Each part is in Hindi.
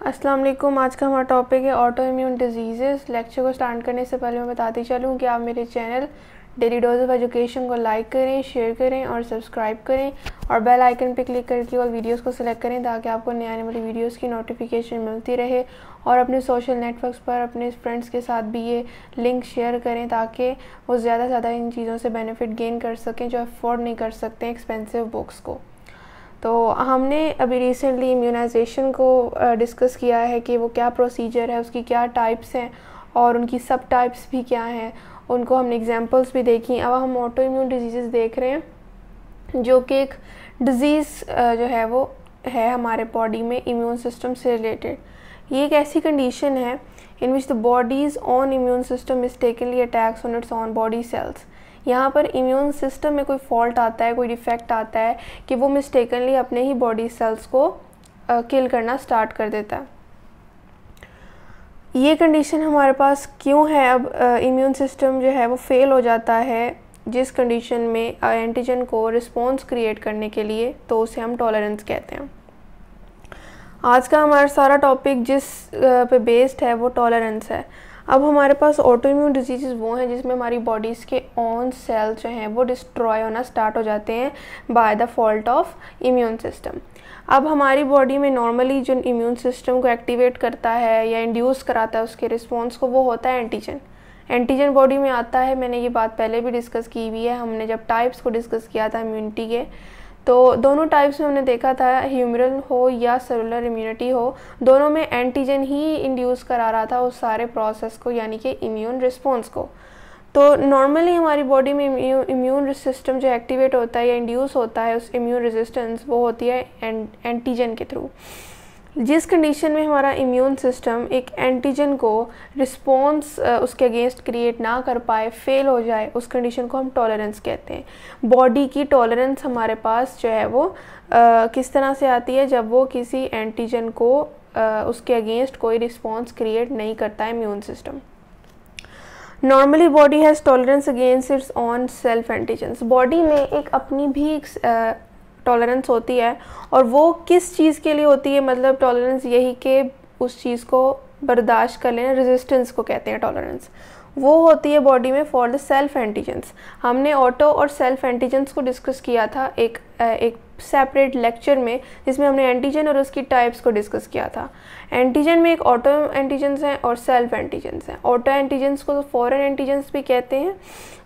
अस्सलाम वालेकुम। आज का हमारा टॉपिक है ऑटो इम्यून डिजीज़। लेक्चर को स्टार्ट करने से पहले मैं बताती चलूँ कि आप मेरे channel daily dose of education को लाइक करें, शेयर करें और सब्सक्राइब करें और बेल आइकन पर क्लिक करके और वीडियोस को सिलेक्ट करें ताकि आपको नए आने वाली वीडियोस की नोटिफिकेशन मिलती रहे। और अपने सोशल नेटवर्क्स पर अपने फ्रेंड्स के साथ भी ये लिंक शेयर करें ताकि वो ज़्यादा से ज़्यादा इन चीज़ों से बेनिफिट गेन कर सकें जो अफोर्ड नहीं कर सकते एक्सपेंसिव बुक्स को। तो हमने अभी रिसेंटली इम्यूनाइजेशन को डिस्कस किया है कि वो क्या प्रोसीजर है, उसकी क्या टाइप्स हैं और उनकी सब टाइप्स भी क्या हैं, उनको हमने एग्जांपल्स भी देखी। अब हम ऑटो इम्यून डिजीज़ देख रहे हैं जो कि एक डिज़ीज़ जो है वो है हमारे बॉडी में इम्यून सिस्टम से रिलेटेड। ये एक ऐसी कंडीशन है in which the body's own immune system mistakenly attacks on its own body cells. यहाँ पर इम्यून सिस्टम में कोई फॉल्ट आता है, कोई डिफेक्ट आता है कि वो मिस्टेकनली अपने ही बॉडी सेल्स को किल करना स्टार्ट कर देता है। ये कंडीशन हमारे पास क्यों है? अब इम्यून सिस्टम जो है वो फेल हो जाता है जिस कंडीशन में एंटीजन को रिस्पॉन्स क्रिएट करने के लिए, तो उसे हम टॉलरेंस कहते हैं। आज का हमारा सारा टॉपिक जिस पे बेस्ड है वो टॉलरेंस है। अब हमारे पास ऑटो इम्यून डिजीज़ वो हैं जिसमें हमारी बॉडीज़ के ओन सेल जो हैं वो डिस्ट्रॉय होना स्टार्ट हो जाते हैं by the fault of immune system. अब हमारी बॉडी में नॉर्मली जो इम्यून सिस्टम को एक्टिवेट करता है या इंड्यूस कराता है उसके रिस्पॉन्स को, वो होता है एंटीजन। एंटीजन बॉडी में आता है, मैंने ये बात पहले भी डिस्कस की हुई है, हमने जब टाइप्स को डिस्कस किया था इम्यूनिटी के, तो दोनों टाइप्स में हमने देखा था ह्यूमरल हो या सेलुलर इम्यूनिटी हो, दोनों में एंटीजन ही इंड्यूस करा रहा था उस सारे प्रोसेस को, यानी कि इम्यून रिस्पॉन्स को। तो नॉर्मली हमारी बॉडी में इम्यून सिस्टम जो एक्टिवेट होता है या इंड्यूस होता है उस इम्यून रेजिस्टेंस, वो होती है एंटीजन के थ्रू। जिस कंडीशन में हमारा इम्यून सिस्टम एक एंटीजन को रिस्पॉन्स उसके अगेंस्ट क्रिएट ना कर पाए, फेल हो जाए, उस कंडीशन को हम टॉलरेंस कहते हैं। बॉडी की टॉलरेंस हमारे पास जो है वो किस तरह से आती है? जब वो किसी एंटीजन को उसके अगेंस्ट कोई रिस्पॉन्स क्रिएट नहीं करता है immune system. Normally body has tolerance against it's on self antigens. Body में एक अपनी भी टॉलरेंस होती है, और वो किस चीज़ के लिए होती है? मतलब टॉलरेंस यही कि उस चीज़ को बर्दाश्त कर लेना, रेजिस्टेंस को कहते हैं टॉलरेंस। वो होती है बॉडी में फॉर द सेल्फ एंटीजन्स। हमने ऑटो और सेल्फ एंटीजन्स को डिस्कस किया था एक सेपरेट लेक्चर में, जिसमें हमने एंटीजन और उसकी टाइप्स को डिस्कस किया था। एंटीजन में एक ऑटो एंटीजन्स हैं और सेल्फ एंटीजन्स हैं। ऑटो एंटीजन्स को फॉरेन एंटीजन्स भी कहते हैं,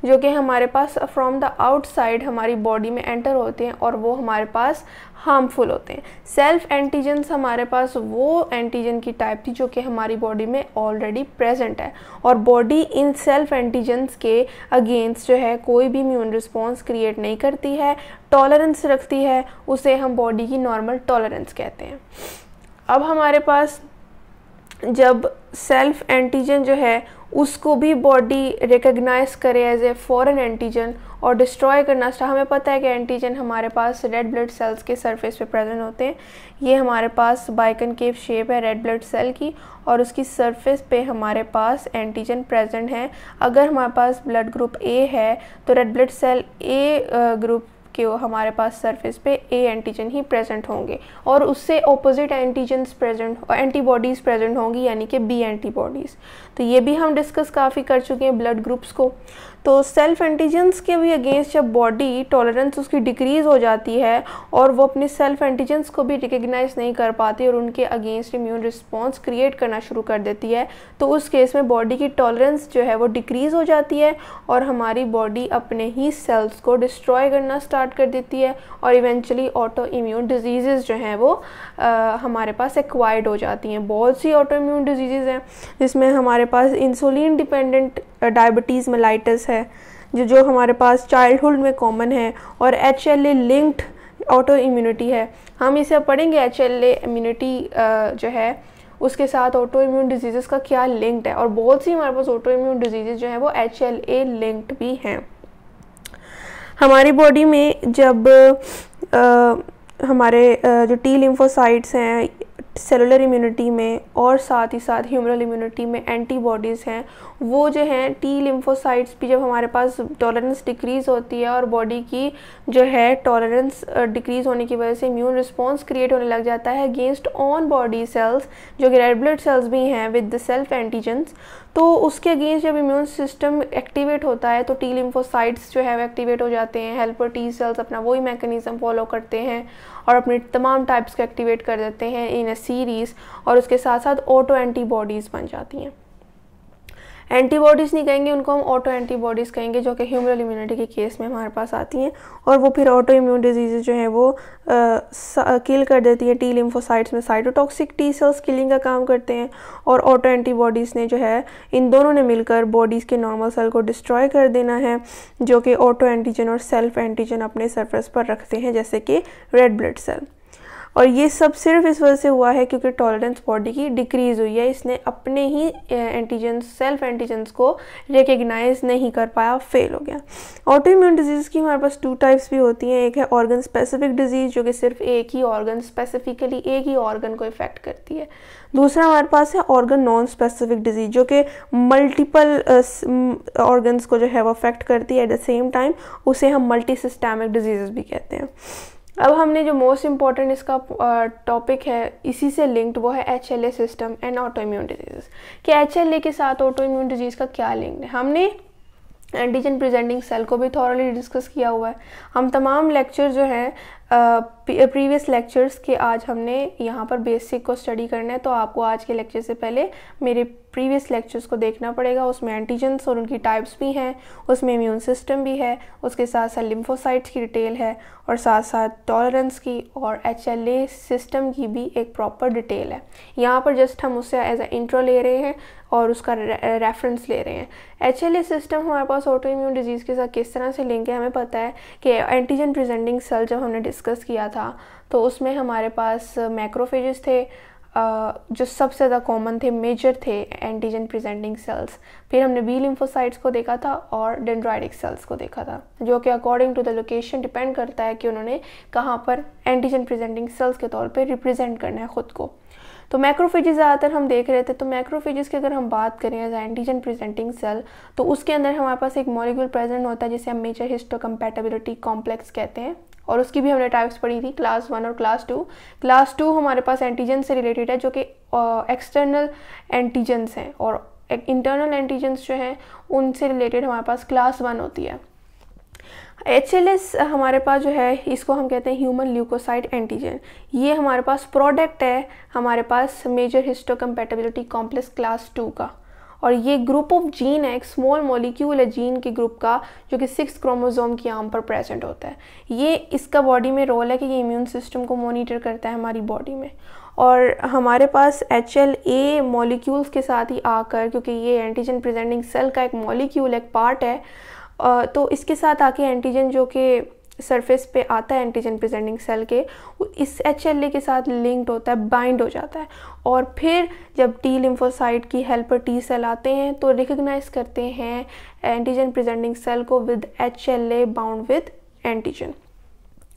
जो कि हमारे पास फ्रॉम द आउटसाइड हमारी बॉडी में एंटर होते हैं और वो हमारे पास हार्मफुल होते हैं। सेल्फ एंटीजन्स हमारे पास वो एंटीजन की टाइप थी जो कि हमारी बॉडी में ऑलरेडी प्रेजेंट है, और बॉडी इन सेल्फ एंटीजन्स के अगेंस्ट जो है कोई भी इम्यून रिस्पॉन्स क्रिएट नहीं करती है, टॉलरेंस रखती है, उसे हम बॉडी की नॉर्मल टॉलरेंस कहते हैं। अब हमारे पास जब सेल्फ एंटीजन जो है उसको भी बॉडी रिकग्नाइज करे एज ए फॉरेन एंटीजन और डिस्ट्रॉय करना स्टार्ट, हमें पता है कि एंटीजन हमारे पास रेड ब्लड सेल्स के सरफेस पे प्रेजेंट होते हैं। ये हमारे पास बाइकनकेव शेप है रेड ब्लड सेल की, और उसकी सरफेस पे हमारे पास एंटीजन प्रेजेंट है। अगर हमारे पास ब्लड ग्रुप ए है तो रेड ब्लड सेल ए ग्रुप कि वो हमारे पास सरफेस पे ए एंटीजन ही प्रेजेंट होंगे, और उससे opposite antigens present, antibodies present होंगी, यानी कि बी एंटीबॉडीज़। तो ये भी हम डिस्कस काफ़ी कर चुके हैं ब्लड ग्रुप्स को। तो सेल्फ एंटीजन्स के भी अगेंस्ट जब बॉडी टॉलरेंस उसकी डिक्रीज़ हो जाती है और वो अपने सेल्फ एंटीजन्स को भी रिकग्नाइज नहीं कर पाती और उनके अगेंस्ट इम्यून रिस्पॉन्स क्रिएट करना शुरू कर देती है, तो उस केस में बॉडी की टॉलरेंस जो है वो डिक्रीज़ हो जाती है और हमारी बॉडी अपने ही सेल्स को डिस्ट्रॉय करना स्टार्ट कर देती है, और इवेंचुअली ऑटो इम्यून डिजीज़ जो हैं वो हमारे पास एक्वायर्ड हो जाती हैं। बहुत सी ऑटो इम्यून डिजीज़ हैं जिसमें हमारे पास इंसुलिन डिपेंडेंट डायबिटीज़ मेलाइटस है जो हमारे पास चाइल्डहुड में कॉमन है, और HLA लिंक्ड ऑटो इम्यूनिटी है। हम इसे पढ़ेंगे HLA इम्यूनिटी जो है उसके साथ ऑटो इम्यून डिजीज़ का क्या लिंक्ड है, और बहुत सी हमारे पास ऑटो इम्यून डिजीज़ जो हैं वो HLA लिंक्ड भी हैं। हमारी बॉडी में जब हमारे जो टी लिम्फोसाइट्स हैं सेलुलर इम्यूनिटी में और साथ ही साथ ह्यूमरल इम्यूनिटी में एंटीबॉडीज़ हैं, वो जो हैं टी लिम्फोसाइट्स भी, जब हमारे पास टॉलरेंस डिक्रीज़ होती है और बॉडी की जो है टॉलरेंस डिक्रीज़ होने की वजह से इम्यून रिस्पॉन्स क्रिएट होने लग जाता है अगेंस्ट ऑन बॉडी सेल्स जो कि रेड ब्लड सेल्स भी हैं विद द सेल्फ एंटीजेंस। तो उसके अगेंस्ट जब इम्यून सिस्टम एक्टिवेट होता है तो टी लिम्फोसाइट्स जो है वो एक्टिवेट हो जाते हैं। हेल्पर टी सेल्स अपना वही मैकेनिज्म फॉलो करते हैं और अपने तमाम टाइप्स को एक्टिवेट कर देते हैं इन अ सीरीज़, और उसके साथ साथ ऑटो एंटीबॉडीज़ बन जाती हैं। एंटीबॉडीज़ नहीं कहेंगे उनको, हम ऑटो एंटीबॉडीज़ कहेंगे, जो कि ह्यूमरल इम्यूनिटी के केस में हमारे पास आती हैं, और वो फिर ऑटो इम्यून डिजीज़ जो है वो किल कर देती हैं। टी लिम्फोसाइट्स में साइटोटॉक्सिक टी सेल्स किलिंग का काम करते हैं, और ऑटो एंटीबॉडीज़ ने जो है इन दोनों ने मिलकर बॉडीज़ के नॉर्मल सेल को डिस्ट्रॉय कर देना है, जो कि ऑटो एंटीजन और सेल्फ एंटीजन अपने सरफेस पर रखते हैं, जैसे कि रेड ब्लड सेल। और ये सब सिर्फ इस वजह से हुआ है क्योंकि टॉलरेंस बॉडी की डिक्रीज़ हुई है, इसने अपने ही एंटीजेंस सेल्फ एंटीजेंस को रिकग्नाइज नहीं कर पाया, फेल हो गया। ऑटो इम्यून डिजीज़ की हमारे पास 2 टाइप्स भी होती हैं। एक है ऑर्गन स्पेसिफिक डिजीज़, जो कि सिर्फ एक ही ऑर्गन, स्पेसिफिकली एक ही ऑर्गन को इफेक्ट करती है। दूसरा हमारे पास है ऑर्गन नॉन स्पेसिफिक डिजीज़, जो कि मल्टीपल ऑर्गन्स को जो है वो अफेक्ट करती है एट द सेम टाइम, उसे हम मल्टी सिस्टमिक डिजीज़ भी कहते हैं। अब हमने जो मोस्ट इम्पॉर्टेंट इसका टॉपिक है इसी से लिंक्ड, वो है HLA system and auto immune disease, कि HLA के साथ ऑटो इम्यून डिजीज़ का क्या लिंक है। हमने एंटीजन प्रेजेंटिंग सेल को भी थॉरली डिस्कस किया हुआ है। हम तमाम लेक्चर जो हैं प्रीवियस लेक्चर्स के आज हमने यहाँ पर बेसिक को स्टडी करना है, तो आपको आज के लेक्चर से पहले मेरे प्रीवियस लेक्चर्स को देखना पड़ेगा। उसमें एंटीजन्स और उनकी टाइप्स भी हैं, उसमें इम्यून सिस्टम भी है, उसके साथ साथ लिम्फोसाइट्स की डिटेल है, और साथ साथ टॉलरेंस की और HLA सिस्टम की भी एक प्रॉपर डिटेल है। यहाँ पर जस्ट हम उससे एज अ इंट्रो ले रहे हैं और उसका रेफरेंस ले रहे हैं। HLA सिस्टम हमारे पास ऑटो इम्यून डिजीज़ के साथ किस तरह से लिंक है, हमें पता है कि एंटीजन प्रेजेंटिंग सेल जब हमने डिस्कस किया था तो उसमें हमारे पास मैक्रोफेजेस थे, जो सबसे ज़्यादा कॉमन थे, मेजर थे एंटीजन प्रेजेंटिंग सेल्स। फिर हमने बी लिम्फोसाइट्स को देखा था और डेंड्राइटिक सेल्स को देखा था, जो कि according to the location depend करता है कि उन्होंने कहाँ पर एंटीजन प्रेजेंटिंग सेल्स के तौर पे रिप्रेजेंट करना है ख़ुद को। तो मैक्रोफेजेस ज़्यादातर हम देख रहे थे। तो मैक्रोफेजेस की अगर हम बात करें एज एंटीजन प्रेजेंटिंग सेल, तो उसके अंदर हमारे पास एक मॉलिक्यूल प्रेजेंट होता है जिसे हम मेजर हिस्टोकम्पैटिबिलिटी कॉम्प्लेक्स कहते हैं, और उसकी भी हमने टाइप्स पढ़ी थी, क्लास 1 और क्लास 2। क्लास 2 हमारे पास एंटीजन से रिलेटेड है, जो कि एक्सटर्नल एंटीजन्स हैं, और इंटरनल एंटीजन्स जो हैं उनसे रिलेटेड हमारे पास क्लास 1 होती है। HLS हमारे पास जो है इसको हम कहते हैं ह्यूमन ल्यूकोसाइट एंटीजन। ये हमारे पास प्रोडक्ट है हमारे पास मेजर हिस्टोकम्पैटिबिलिटी कॉम्प्लेक्स क्लास 2 का, और ये ग्रुप ऑफ जीन है, एक स्मॉल मॉलिक्यूल है जीन के ग्रुप का, जो कि 6 क्रोमोसोम की आर्म पर प्रेजेंट होता है। ये इसका बॉडी में रोल है कि ये इम्यून सिस्टम को मॉनिटर करता है हमारी बॉडी में। और हमारे पास HLA मॉलिक्यूल्स के साथ ही आकर, क्योंकि ये एंटीजन प्रेजेंटिंग सेल का एक मॉलिक्यूल, एक पार्ट है, तो इसके साथ आके एंटीजन जो कि सरफेस पे आता है एंटीजन प्रेजेंटिंग सेल के, इस HLA के साथ लिंक्ड होता है, बाइंड हो जाता है, और फिर जब टी लिम्फोसाइट की हेल्पर टी सेल आते हैं तो रिकग्नाइज करते हैं एंटीजन प्रेजेंटिंग सेल को with HLA bound with antigen.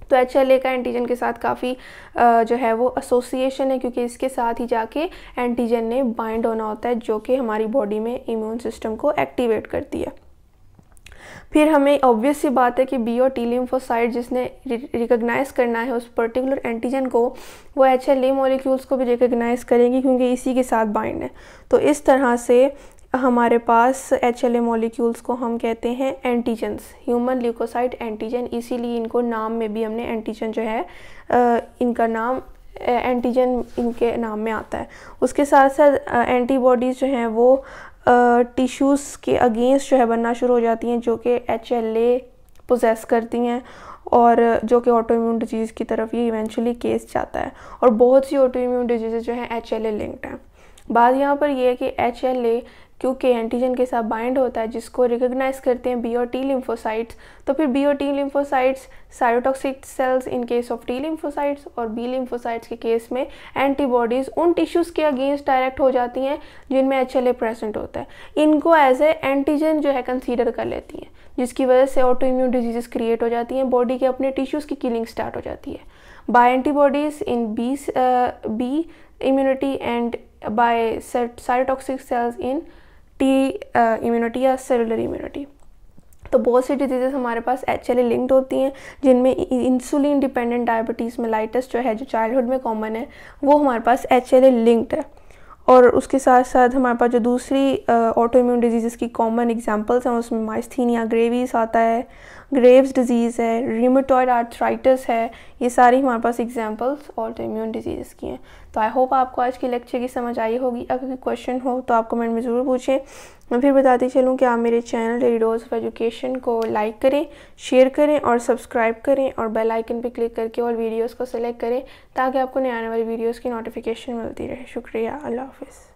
तो HLA का एंटीजन के साथ काफ़ी जो है वो एसोसिएशन है, क्योंकि इसके साथ ही जाके एंटीजन ने बाइंड होना होता है, जो कि हमारी बॉडी में इम्यून सिस्टम को एक्टिवेट करती है। फिर हमें ऑब्वियस सी बात है कि बी और टी लिम्फोसाइट जिसने रिकग्नाइज करना है उस पर्टिकुलर एंटीजन को, वो HLA मॉलिक्यूल्स को भी रिकग्नाइज करेंगी, क्योंकि इसी के साथ बाइंड है। तो इस तरह से हमारे पास HLA मॉलिक्यूल्स को हम कहते हैं एंटीजन्स, ह्यूमन ल्यूकोसाइट एंटीजन। इसीलिए इनको नाम में भी हमने एंटीजन जो है इनका नाम एंटीजन इनके नाम में आता है। उसके साथ साथ एंटीबॉडीज़ जो हैं वो टिश्यूज़ के अगेंस्ट जो है बनना शुरू हो जाती हैं, जो कि HLA पोजेस करती हैं, और जो कि ऑटो इम्यून डिजीज़ की तरफ ये इवेंचुअली केस जाता है। और बहुत सी ऑटो इम्यून डिजीज़ जो हैं HLA लिंक्ड हैं। बात यहाँ पर यह है कि HLA क्योंकि एंटीजन के साथ बाइंड होता है, जिसको रिकग्नाइज करते हैं बी और टी लिम्फोसाइट्स, तो फिर बी और T lymphocytes cytotoxic cells in case of T lymphocytes, और बी लिम्फोसाइट्स के केस में एंटीबॉडीज़ उन टिश्यूज़ के अगेंस्ट डायरेक्ट हो जाती हैं जिनमें HLA प्रेजेंट होता है। इनको एज ए एंटीजन जो है कंसीडर कर लेती हैं, जिसकी वजह से ऑटो इम्यून डिजीज़ क्रिएट हो जाती हैं, बॉडी के अपने टिश्यूज़ की किलिंग स्टार्ट हो जाती है। By antibodies in B immunity and by cytotoxic cells in T immunity या सेलुलर इम्यूनिटी। तो बहुत सी डिजीज़ हमारे पास एक्चुअली लिंक्ड होती हैं, जिनमें इंसुलिन डिपेंडेंट डायबिटीज़ मेलाइटस जो है, जो चाइल्डहुड में कॉमन है, वो हमारे पास एक्चुअली लिंक्ड है। और उसके साथ साथ हमारे पास जो दूसरी ऑटो इम्यून डिजीज़ की कॉमन एग्जांपल्स हैं, उसमें माइस्थीनिया ग्रेविस आता है, ग्रेव्स डिजीज़ है, रूमेटॉइड आर्थराइटिस है, ये सारी हमारे पास एग्जांपल्स ऑटो इम्यून डिजीज़ की हैं। तो आई होप आपको आज की लेक्चर की समझ आई होगी। अगर कोई क्वेश्चन हो तो आप कमेंट में ज़रूर पूछें। मैं फिर बताती चलूँ कि आप मेरे channel daily dose of education को लाइक करें, शेयर करें और सब्सक्राइब करें, और बेल आइकन पर क्लिक करके ऑल वीडियोज़ को सेलेक्ट करें, ताकि आपको नए आने वाली वीडियोज़ की नोटिफिकेशन मिलती रहे। शुक्रिया। अल्लाह हाफ़िज़।